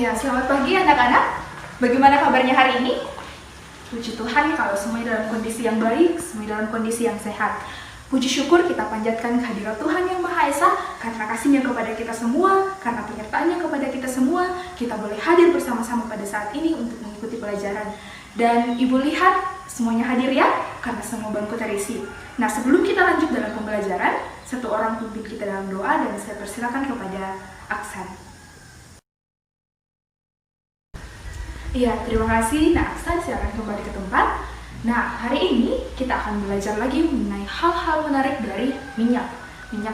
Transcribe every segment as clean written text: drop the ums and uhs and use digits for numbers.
Ya, selamat pagi anak-anak. Bagaimana kabarnya hari ini? Puji Tuhan kalau semuanya dalam kondisi yang baik, semuanya dalam kondisi yang sehat. Puji syukur kita panjatkan kehadirat Tuhan yang Maha Esa karena kasih-Nya kepada kita semua, karena penyertaan-Nya kepada kita semua, kita boleh hadir bersama-sama pada saat ini untuk mengikuti pelajaran. Dan Ibu lihat semuanya hadir ya, karena semua bangku terisi. Nah, sebelum kita lanjut dalam pembelajaran, satu orang pimpin kita dalam doa dan saya persilakan kepada Aksan. Iya, terima kasih. Nah, Aksan silakan kembali ke tempat. Nah, hari ini kita akan belajar lagi mengenai hal-hal menarik dari minyak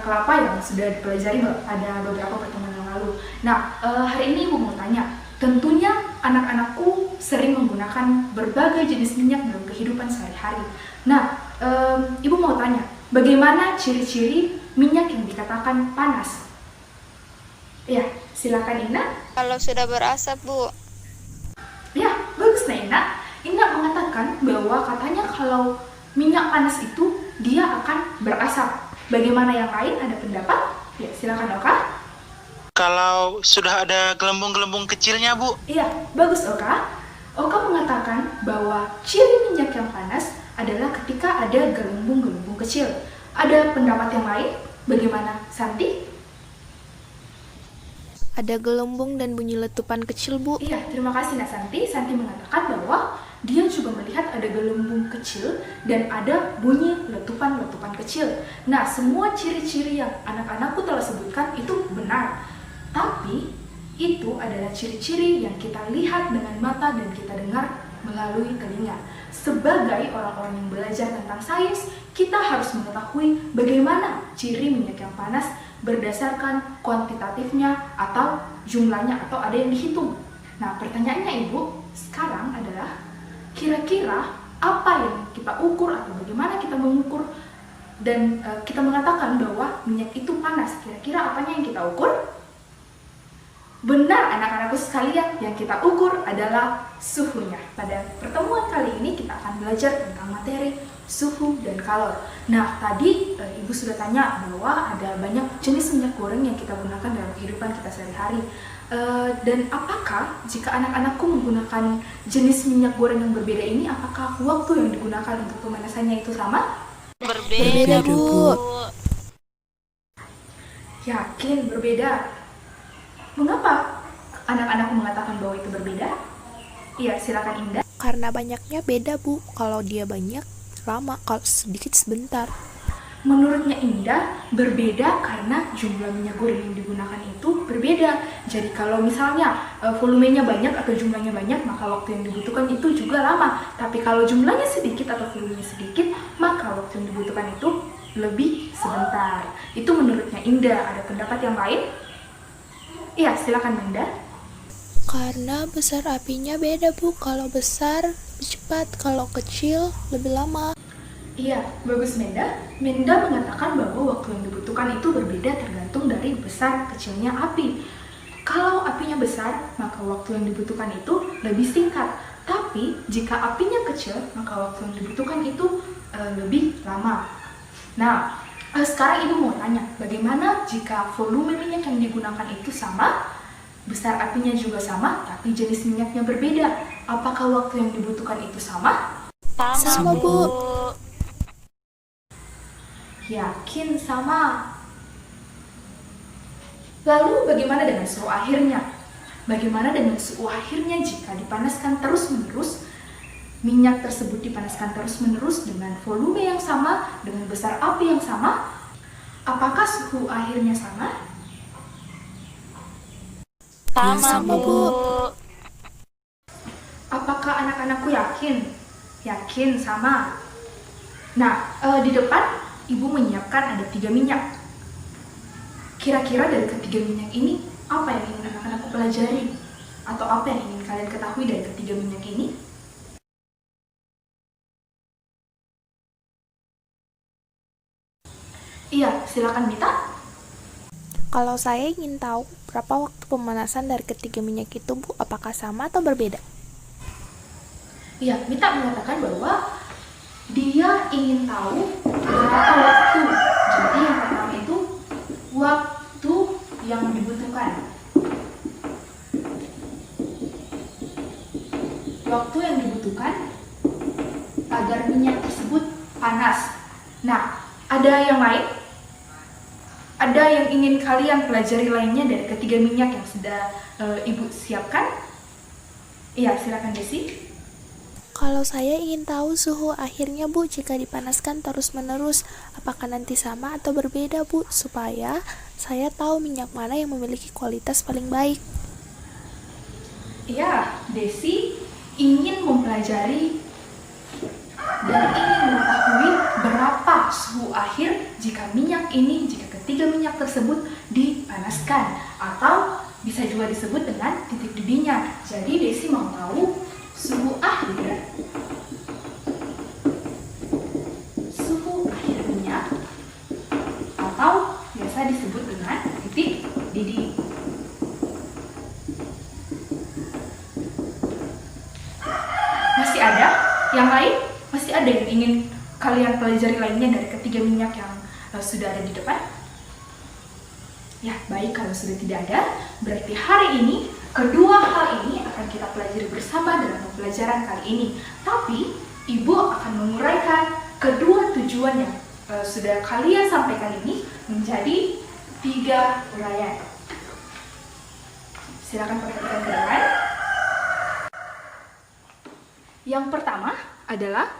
kelapa yang sudah dipelajari pada beberapa pertemuan yang lalu. Nah, hari ini Ibu mau tanya, tentunya anak-anakku sering menggunakan berbagai jenis minyak dalam kehidupan sehari-hari. Nah, Ibu mau tanya, bagaimana ciri-ciri minyak yang dikatakan panas? Ya, silakan Ina. Kalau sudah berasap, Bu. Ya, bagus Ina. Ina mengatakan bahwa katanya kalau minyak panas itu dia akan berasap. Bagaimana yang lain? Ada pendapat? Ya, silakan Oka. Kalau sudah ada gelembung-gelembung kecilnya, Bu. Iya, bagus Oka. Oka mengatakan bahwa ciri minyak yang panas adalah ketika ada gelembung-gelembung kecil. Ada pendapat yang lain? Bagaimana Santi? Ada gelembung dan bunyi letupan kecil, Bu. Iya, terima kasih Nak Santi. Santi mengatakan bahwa dia juga melihat ada gelembung kecil dan ada bunyi letupan-letupan kecil. Nah, semua ciri-ciri yang anak-anakku telah sebutkan itu benar. Tapi, itu adalah ciri-ciri yang kita lihat dengan mata dan kita dengar melalui telinga. Sebagai orang-orang yang belajar tentang sains, kita harus mengetahui bagaimana ciri minyak yang panas berdasarkan kuantitatifnya atau jumlahnya atau ada yang dihitung. Nah, pertanyaannya Ibu sekarang adalah kira-kira apa yang kita ukur atau bagaimana kita mengukur dan kita mengatakan bahwa minyak itu panas. Kira-kira apanya yang kita ukur? Benar anak-anakku sekalian, yang kita ukur adalah suhunya. Pada pertemuan kali ini kita akan belajar tentang materi suhu dan kalor. Nah, tadi Ibu sudah tanya bahwa ada banyak jenis minyak goreng yang kita gunakan dalam kehidupan kita sehari-hari. Dan apakah jika anak-anakku menggunakan jenis minyak goreng yang berbeda ini, apakah waktu yang digunakan untuk pemanasannya itu sama? Berbeda, Bu. Yakin berbeda. Mengapa anak-anakku mengatakan bahwa itu berbeda? Iya, silakan Indah. Karena banyaknya beda, Bu. Kalau dia banyak, lama. Kalau sedikit, sebentar. Menurutnya Indah, berbeda karena jumlah minyak goreng yang digunakan itu berbeda. Jadi kalau misalnya volumenya banyak atau jumlahnya banyak, maka waktu yang dibutuhkan itu juga lama. Tapi kalau jumlahnya sedikit atau volumenya sedikit, maka waktu yang dibutuhkan itu lebih sebentar. Itu menurutnya Indah. Ada pendapat yang lain? Iya, silakan Menda. Karena besar apinya beda, Bu. Kalau besar, lebih cepat. Kalau kecil, lebih lama. Iya, bagus Menda. Menda mengatakan bahwa waktu yang dibutuhkan itu berbeda tergantung dari besar kecilnya api. Kalau apinya besar, maka waktu yang dibutuhkan itu lebih singkat. Tapi jika apinya kecil, maka waktu yang dibutuhkan itu lebih lama. Nah, sekarang Ibu mau tanya, bagaimana jika volume minyak yang digunakan itu sama, besar apinya juga sama, tapi jenis minyaknya berbeda? Apakah waktu yang dibutuhkan itu sama? Sama, Bu. Yakin sama. Lalu bagaimana dengan suhu akhirnya? Bagaimana dengan suhu akhirnya jika dipanaskan terus-menerus? Minyak tersebut dipanaskan terus-menerus dengan volume yang sama, dengan besar api yang sama. Apakah suhu akhirnya sama? Sama, Bu. Apakah anak-anakku yakin? Yakin sama. Nah, di depan Ibu menyiapkan ada 3 minyak. Kira-kira dari ketiga minyak ini, apa yang ingin anak-anakku pelajari? Atau apa yang ingin kalian ketahui dari ketiga minyak ini? Iya, silakan Mita. Kalau saya ingin tahu berapa waktu pemanasan dari ketiga minyak itu, Bu, apakah sama atau berbeda? Iya, Mita mengatakan bahwa dia ingin tahu berapa waktu. Jadi yang pertama itu waktu yang dibutuhkan. waktu yang dibutuhkan agar minyak tersebut panas. Nah, ada yang lain? Ada yang ingin kalian pelajari lainnya dari ketiga minyak yang sudah Ibu siapkan? Iya, silakan Desi. Kalau saya ingin tahu suhu akhirnya Bu jika dipanaskan terus-menerus, apakah nanti sama atau berbeda Bu, supaya saya tahu minyak mana yang memiliki kualitas paling baik. Iya, Desi ingin mempelajari dan ingin mengetahui berapa suhu akhir jika ketiga minyak tersebut dipanaskan, atau bisa juga disebut dengan titik didihnya. Jadi Desi mau tahu suhu akhir minyak, atau biasa disebut dengan titik didih. Masih ada yang lain? Masih ada yang ingin kalian pelajari lainnya dari ketiga minyak yang sudah ada di depan? Ya, baik, kalau sudah tidak ada, berarti hari ini kedua hal ini akan kita pelajari bersama dalam pembelajaran kali ini. Tapi, Ibu akan menguraikan kedua tujuan yang sudah kalian sampaikan ini menjadi 3 uraian. Silakan perhatikan ke depan. Yang pertama adalah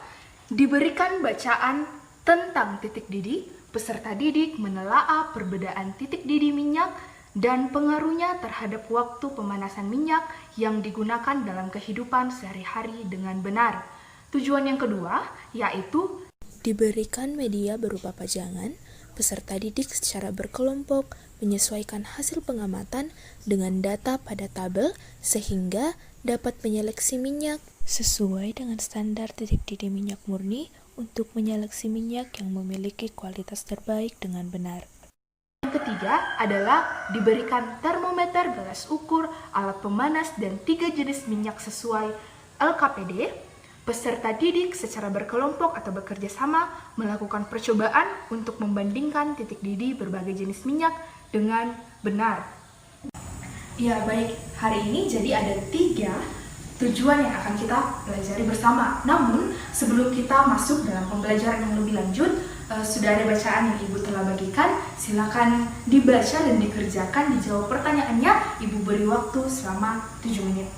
diberikan bacaan tentang titik didih, peserta didik menelaah perbedaan titik didih minyak dan pengaruhnya terhadap waktu pemanasan minyak yang digunakan dalam kehidupan sehari-hari dengan benar. Tujuan yang kedua yaitu Diberikan media berupa pajangan, peserta didik secara berkelompok menyesuaikan hasil pengamatan dengan data pada tabel sehingga dapat menyeleksi minyak sesuai dengan standar titik didih minyak murni untuk menyeleksi minyak yang memiliki kualitas terbaik dengan benar. Yang ketiga adalah diberikan termometer, gelas ukur, alat pemanas, dan 3 jenis minyak sesuai LKPD. Peserta didik secara berkelompok atau bekerja sama melakukan percobaan untuk membandingkan titik didih berbagai jenis minyak dengan benar. Ya, baik, hari ini jadi ada 3 tujuan yang akan kita pelajari bersama. Namun, sebelum kita masuk dalam pembelajaran yang lebih lanjut, sudah ada bacaan yang Ibu telah bagikan. Silakan dibaca dan dikerjakan, dijawab pertanyaannya. Ibu beri waktu selama 7 menit.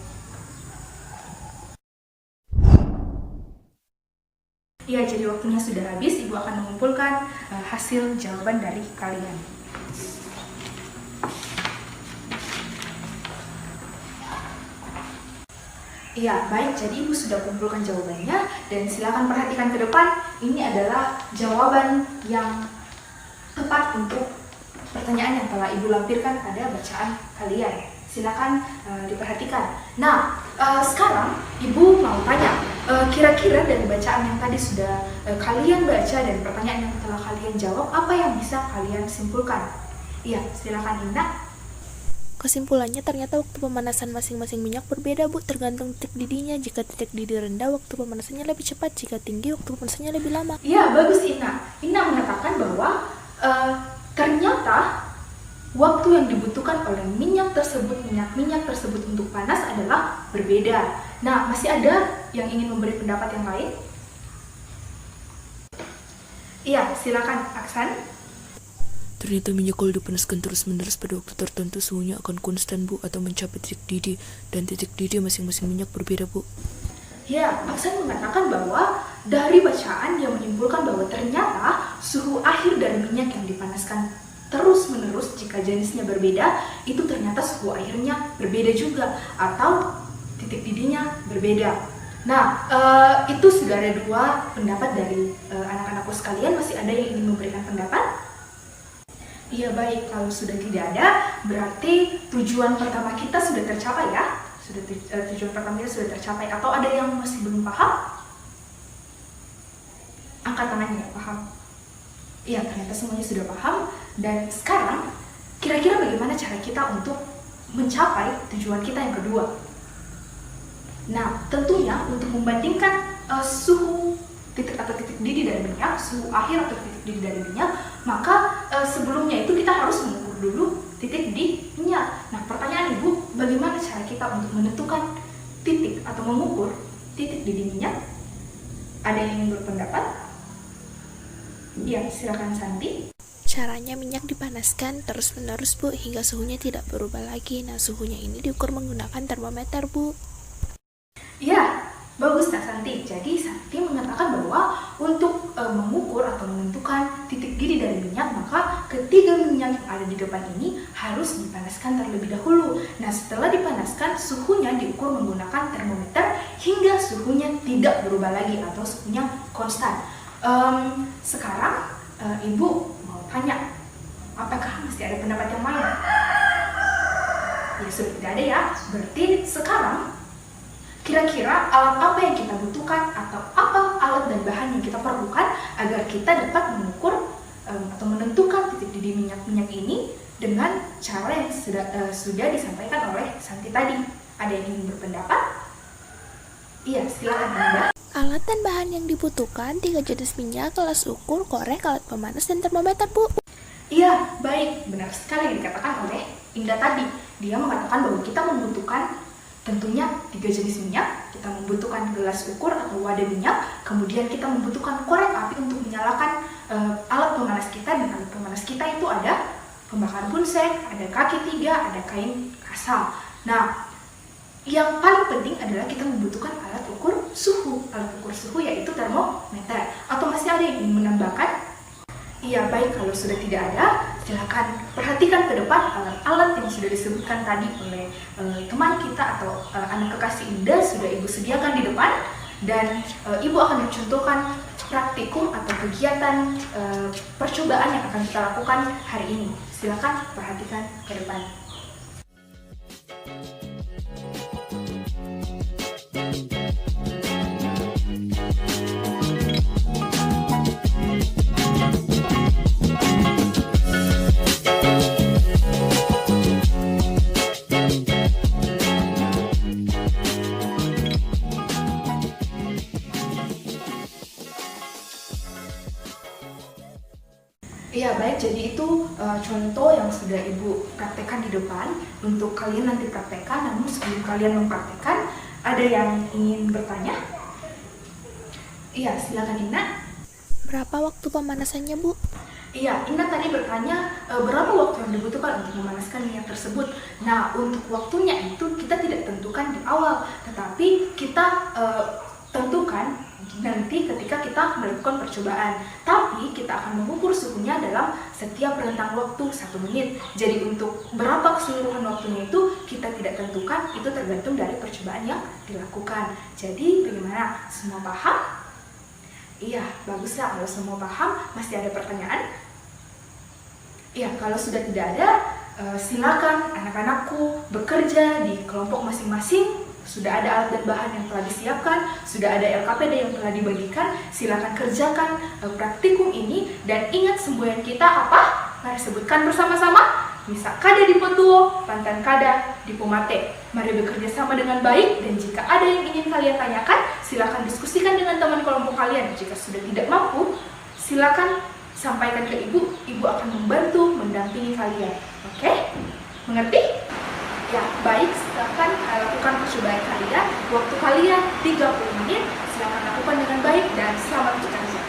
Ya, jadi waktunya sudah habis. Ibu akan mengumpulkan hasil jawaban dari kalian. Iya, baik. Jadi Ibu sudah kumpulkan jawabannya dan silakan perhatikan ke depan. Ini adalah jawaban yang tepat untuk pertanyaan yang telah Ibu lampirkan pada bacaan kalian. Silakan diperhatikan. Nah, sekarang Ibu mau tanya, kira-kira dari bacaan yang tadi sudah kalian baca dan pertanyaan yang telah kalian jawab, apa yang bisa kalian simpulkan? Iya, silakan Indah. Kesimpulannya ternyata waktu pemanasan masing-masing minyak berbeda Bu, tergantung titik didihnya. Jika titik didih rendah, waktu pemanasannya lebih cepat. Jika tinggi, waktu pemanasannya lebih lama. Iya, bagus Ina. Ina mengatakan bahwa ternyata waktu yang dibutuhkan oleh minyak tersebut untuk panas adalah berbeda. Nah, masih ada yang ingin memberi pendapat yang lain? Iya, silakan Aksan. Ternyata minyak kalau dipanaskan terus-menerus pada waktu tertentu suhunya akan konstan Bu, atau mencapai titik didih, dan titik didih masing-masing minyak berbeda Bu. Ya, Aksan mengatakan bahwa dari bacaan dia menyimpulkan bahwa ternyata suhu akhir dari minyak yang dipanaskan terus-menerus jika jenisnya berbeda, itu ternyata suhu akhirnya berbeda juga, atau titik didihnya berbeda. Nah, itu sudah ada 2 pendapat dari anak-anakku sekalian. Masih ada yang ingin memberikan pendapat? Iya, baik. Kalau sudah tidak ada, berarti tujuan pertama kita sudah tercapai ya? Tujuan pertama kita sudah tercapai. Atau ada yang masih belum paham? Angkat tangannya, paham? Iya, ternyata semuanya sudah paham. Dan sekarang, kira-kira bagaimana cara kita untuk mencapai tujuan kita yang kedua? Nah, tentunya untuk membandingkan suhu titik didih dari minyak, suhu akhir atau titik didih dari minyak, maka sebelumnya itu kita harus mengukur dulu titik didih minyak. Nah, pertanyaan Ibu, bagaimana cara kita untuk menentukan titik atau mengukur titik didih minyak? Ada yang ingin berpendapat? Ya, silakan Santi. Caranya minyak dipanaskan terus-menerus, Bu, hingga suhunya tidak berubah lagi. Nah, suhunya ini diukur menggunakan termometer, Bu. Ya, bagus Kak Santi. Jadi Santi mengatakan bahwa untuk mengukur atau menentukan titik didih dari minyak, maka ketiga minyak yang ada di depan ini harus dipanaskan terlebih dahulu. Nah, setelah dipanaskan, suhunya diukur menggunakan termometer hingga suhunya tidak berubah lagi atau suhunya konstan. Sekarang Ibu mau tanya, apakah masih ada pendapat yang lain? Ya, sudah tidak ada ya. Berarti sekarang kira-kira alat apa yang kita butuhkan atau apa alat dan bahan yang kita perlukan agar kita dapat mengukur atau menentukan titik didih minyak ini dengan cara yang sudah disampaikan oleh Santi tadi. Ada yang ingin berpendapat? Iya, silakan Anda. Alat dan bahan yang dibutuhkan 3 jenis minyak, kelas ukur, korek, alat pemanas, dan termometer, Bu. Iya, baik. Benar sekali yang dikatakan oleh Indah tadi. Dia mengatakan bahwa kita membutuhkan tentunya 3 jenis minyak. Kita membutuhkan gelas ukur atau wadah minyak. Kemudian kita membutuhkan korek api untuk menyalakan alat pemanas kita. Dan alat pemanas kita itu ada pembakar bunsek, ada kaki 3, ada kain kasal. Nah, yang paling penting adalah kita membutuhkan alat ukur suhu. Alat ukur suhu yaitu termometer. Atau masih ada yang ingin menambahkan? Iya, baik. Kalau sudah tidak ada, silakan perhatikan ke depan alat-alat yang sudah disebutkan tadi oleh teman kita atau anak kekasih Indah sudah Ibu sediakan di depan, dan Ibu akan mencontohkan praktikum atau kegiatan percobaan yang akan kita lakukan hari ini. Silakan perhatikan ke depan. Iya, baik. Jadi itu contoh yang sudah Ibu praktekkan di depan untuk kalian nanti praktekkan. Namun sebelum kalian mempraktekkan, ada yang ingin bertanya? Iya, silakan Ina. Berapa waktu pemanasannya, Bu? Iya, Ina tadi bertanya berapa waktu yang dibutuhkan untuk memanaskan minyak tersebut. Nah, untuk waktunya itu kita tidak tentukan di awal, tetapi kita tentukan nanti ketika kita melakukan percobaan. Tapi kita akan mengukur suhunya dalam setiap rentang waktu 1 menit. Jadi untuk berapa keseluruhan waktunya itu kita tidak tentukan, itu tergantung dari percobaan yang dilakukan. Jadi bagaimana? Semua paham? Iya, baguslah kalau semua paham. Masih ada pertanyaan? Iya, kalau sudah tidak ada, silakan anak-anakku bekerja di kelompok masing-masing. Sudah ada alat dan bahan yang telah disiapkan, sudah ada LKPD yang telah dibagikan. Silakan kerjakan praktikum ini dan ingat semboyan kita apa? Mari sebutkan bersama-sama. Misa kada di Potuo, pantan kada di Pomate. Mari bekerja sama dengan baik, dan jika ada yang ingin kalian tanyakan, silakan diskusikan dengan teman kelompok kalian. Jika sudah tidak mampu, silakan sampaikan ke Ibu. Ibu akan membantu mendampingi kalian. Oke? Mengerti? Ya, baik, silakan lakukan percobaan kalian. Waktu kalian 30 menit, silakan lakukan dengan baik dan selamat bekerja.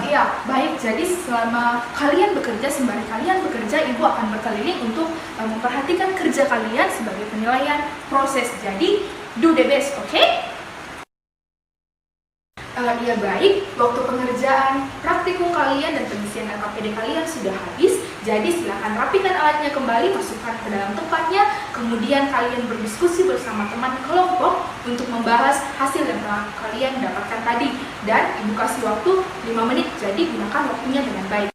Iya, baik. Jadi selama kalian bekerja, sembari kalian bekerja, Ibu akan berkeliling untuk memperhatikan kerja kalian sebagai penilaian proses. Jadi, do the best, oke? Iya, baik. Waktu pengerjaan praktikum kalian dan pengisian LKPD kalian sudah habis. Jadi silakan rapikan alatnya kembali, masukkan ke dalam tempatnya. Kemudian kalian berdiskusi bersama teman kelompok untuk membahas hasil yang telah kalian dapatkan tadi. Dan Ibu kasih waktu 5 menit, jadi gunakan waktunya dengan baik.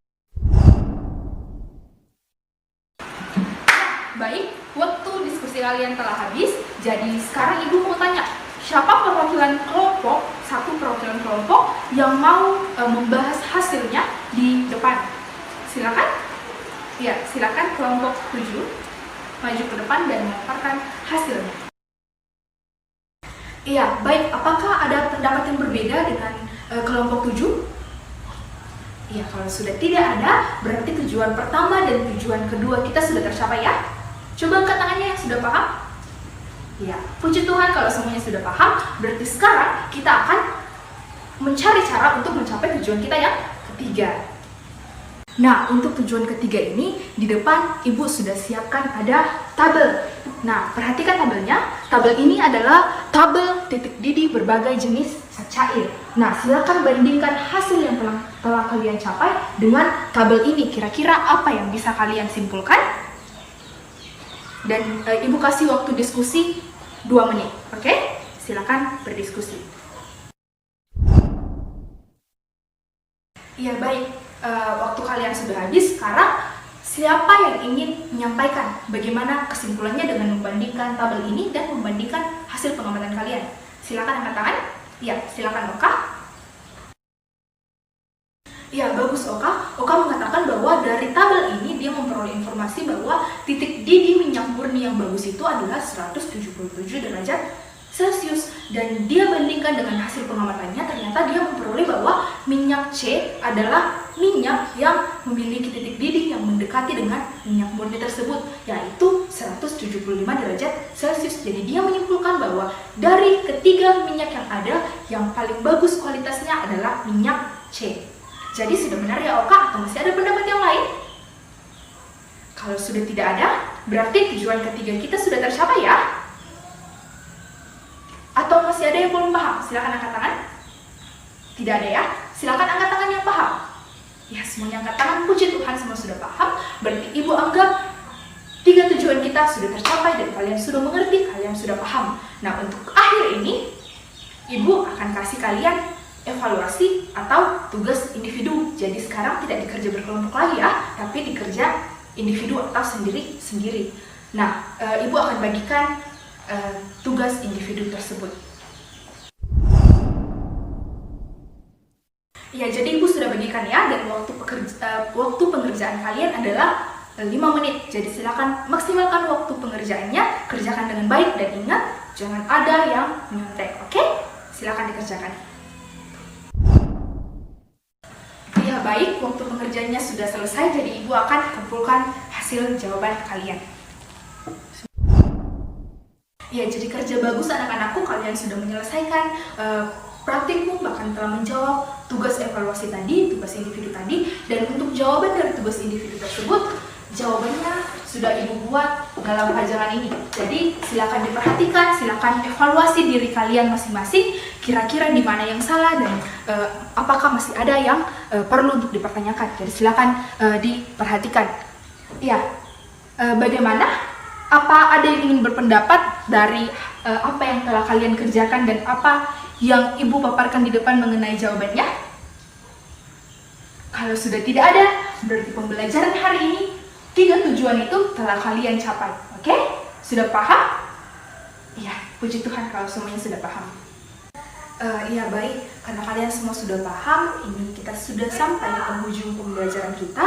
Baik, waktu diskusi kalian telah habis. Jadi sekarang Ibu mau tanya, siapa perwakilan kelompok, satu perwakilan kelompok yang mau membahas hasilnya di depan? Silakan. Ya, silakan kelompok 7 maju ke depan dan memaparkan hasilnya. Iya, baik. Apakah ada pendapat yang berbeda dengan kelompok 7? Iya, kalau sudah tidak ada, berarti tujuan pertama dan tujuan kedua kita sudah tercapai ya? Coba angkat tangannya yang sudah paham. Ya, puji Tuhan kalau semuanya sudah paham. Berarti sekarang kita akan mencari cara untuk mencapai tujuan kita yang ketiga. Nah, untuk tujuan ketiga ini, di depan Ibu sudah siapkan ada tabel. Nah, perhatikan tabelnya. Tabel ini adalah tabel titik didih berbagai jenis cair. Nah, silakan bandingkan hasil yang telah kalian capai dengan tabel ini. Kira-kira apa yang bisa kalian simpulkan? Dan Ibu kasih waktu diskusi 2 menit, oke? Silakan berdiskusi. Iya, baik. Waktu kalian sudah habis. Sekarang siapa yang ingin menyampaikan bagaimana kesimpulannya dengan membandingkan tabel ini dan membandingkan hasil pengamatan kalian? Silakan angkat tangan. Ya, silakan Oka. Ya, bagus Oka. Oka mengatakan bahwa dari tabel ini dia memperoleh informasi bahwa titik didih minyak murni yang bagus itu adalah 177 derajat Celcius, dan dia bandingkan dengan hasil pengamatannya, ternyata dia memperoleh bahwa minyak C adalah minyak yang memiliki titik didih yang mendekati dengan minyak murni tersebut, yaitu 175 derajat Celcius. Jadi dia menyimpulkan bahwa dari ketiga minyak yang ada, yang paling bagus kualitasnya adalah minyak C. Jadi sudah benar ya Oka, atau masih ada pendapat yang lain? Kalau sudah tidak ada, berarti tujuan ketiga kita sudah tercapai ya? Atau masih ada yang belum paham? Silakan angkat tangan. Tidak ada ya? Silakan angkat tangan yang paham. Ya, semuanya angkat tangan. Puji Tuhan, semua sudah paham. Berarti Ibu anggap 3 tujuan kita sudah tercapai dan kalian sudah mengerti, kalian sudah paham. Nah, untuk akhir ini, Ibu akan kasih kalian evaluasi atau tugas individu. Jadi sekarang tidak dikerja berkelompok lagi ya, tapi dikerja individu atau sendiri-sendiri. Nah, Ibu akan bagikan tugas individu tersebut. Ya, jadi Ibu sudah bagikan ya, dan waktu pengerjaan kalian adalah 5 menit. Jadi silakan maksimalkan waktu pengerjaannya, kerjakan dengan baik, dan ingat jangan ada yang menyontek. Oke? Silakan dikerjakan. Ya, baik, waktu pengerjaannya sudah selesai, jadi Ibu akan kumpulkan hasil jawaban kalian. Ya, jadi kerja bagus anak-anakku, kalian sudah menyelesaikan praktikum, bahkan telah menjawab tugas evaluasi tadi, tugas individu tadi, dan untuk jawaban dari tugas individu tersebut, jawabannya sudah Ibu buat dalam pajangan ini. Jadi silakan diperhatikan, silakan evaluasi diri kalian masing-masing, kira-kira di mana yang salah dan apakah masih ada yang perlu untuk dipertanyakan. Jadi silakan diperhatikan. Ya, bagaimana? Apa ada yang ingin berpendapat dari apa yang telah kalian kerjakan dan apa yang Ibu paparkan di depan mengenai jawabannya? Kalau sudah tidak ada, berarti pembelajaran hari ini 3 tujuan itu telah kalian capai. Oke? Sudah paham? Iya, puji Tuhan kalau semuanya sudah paham. Iya, baik, karena kalian semua sudah paham, ini kita sudah sampai di penghujung pembelajaran kita.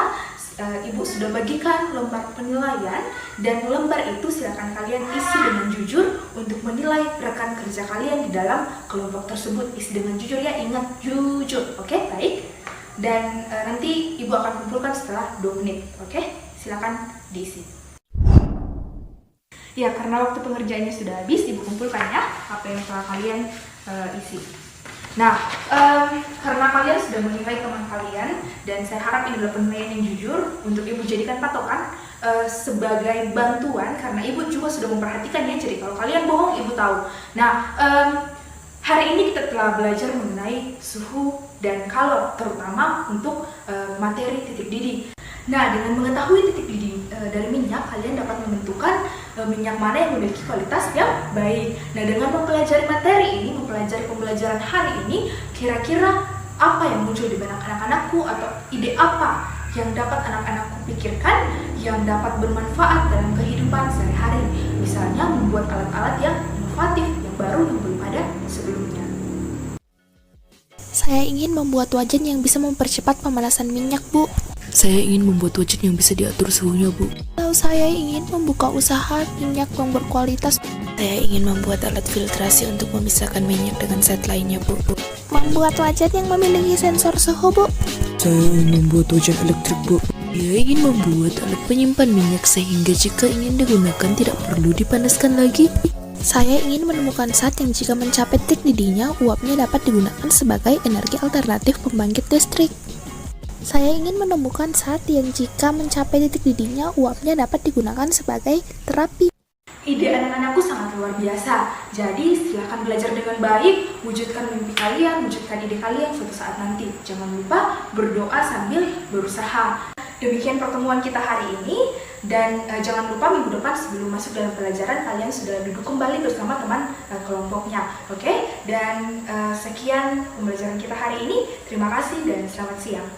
Ibu sudah bagikan lembar penilaian, dan lembar itu silakan kalian isi dengan jujur untuk menilai rekan kerja kalian di dalam kelompok tersebut. Isi dengan jujur ya, ingat jujur. Oke, baik. Dan nanti Ibu akan kumpulkan setelah 2 menit. Oke, silakan diisi. Ya, karena waktu pengerjaannya sudah habis, Ibu kumpulkan ya apa yang telah kalian isi. Nah, karena kalian sudah menilai teman kalian, dan saya harap ini adalah penilaian yang jujur untuk Ibu jadikan patokan sebagai bantuan, karena Ibu juga sudah memperhatikan ya, jadi kalau kalian bohong, Ibu tahu. Nah, hari ini kita telah belajar mengenai suhu dan kalor, terutama untuk materi titik didih. Nah, dengan mengetahui titik didih dari minyak, kalian dapat menentukan minyak mana yang memiliki kualitas yang baik. Nah, dengan mempelajari materi ini, mempelajari pembelajaran hari ini, kira-kira apa yang muncul di benak anak-anakku, atau ide apa yang dapat anak-anakku pikirkan yang dapat bermanfaat dalam kehidupan sehari-hari. Misalnya membuat alat-alat yang inovatif, yang baru, yang belum ada sebelumnya. Saya ingin membuat wajan yang bisa mempercepat pemanasan minyak, Bu. Saya ingin membuat wajan yang bisa diatur suhunya, Bu. Kalau saya ingin membuka usaha minyak yang berkualitas, Saya ingin membuat alat filtrasi untuk memisahkan minyak dengan zat lainnya, Bu. membuat wajan yang memiliki sensor suhu, Bu. Saya ingin membuat wajan elektrik, Bu. Dia ingin membuat alat penyimpan minyak sehingga jika ingin digunakan tidak perlu dipanaskan lagi. Saya ingin menemukan zat yang jika mencapai titik didihnya, uapnya dapat digunakan sebagai energi alternatif pembangkit listrik. Saya ingin menemukan zat yang jika mencapai titik didihnya, uapnya dapat digunakan sebagai terapi. Ide anak-anakku sangat luar biasa. Jadi silahkan belajar dengan baik, wujudkan mimpi kalian, wujudkan ide kalian suatu saat nanti. Jangan lupa berdoa sambil berusaha. Demikian pertemuan kita hari ini, dan jangan lupa minggu depan sebelum masuk dalam pelajaran kalian sudah duduk kembali bersama teman kelompoknya. Oke? Dan sekian pembelajaran kita hari ini. Terima kasih dan selamat siang.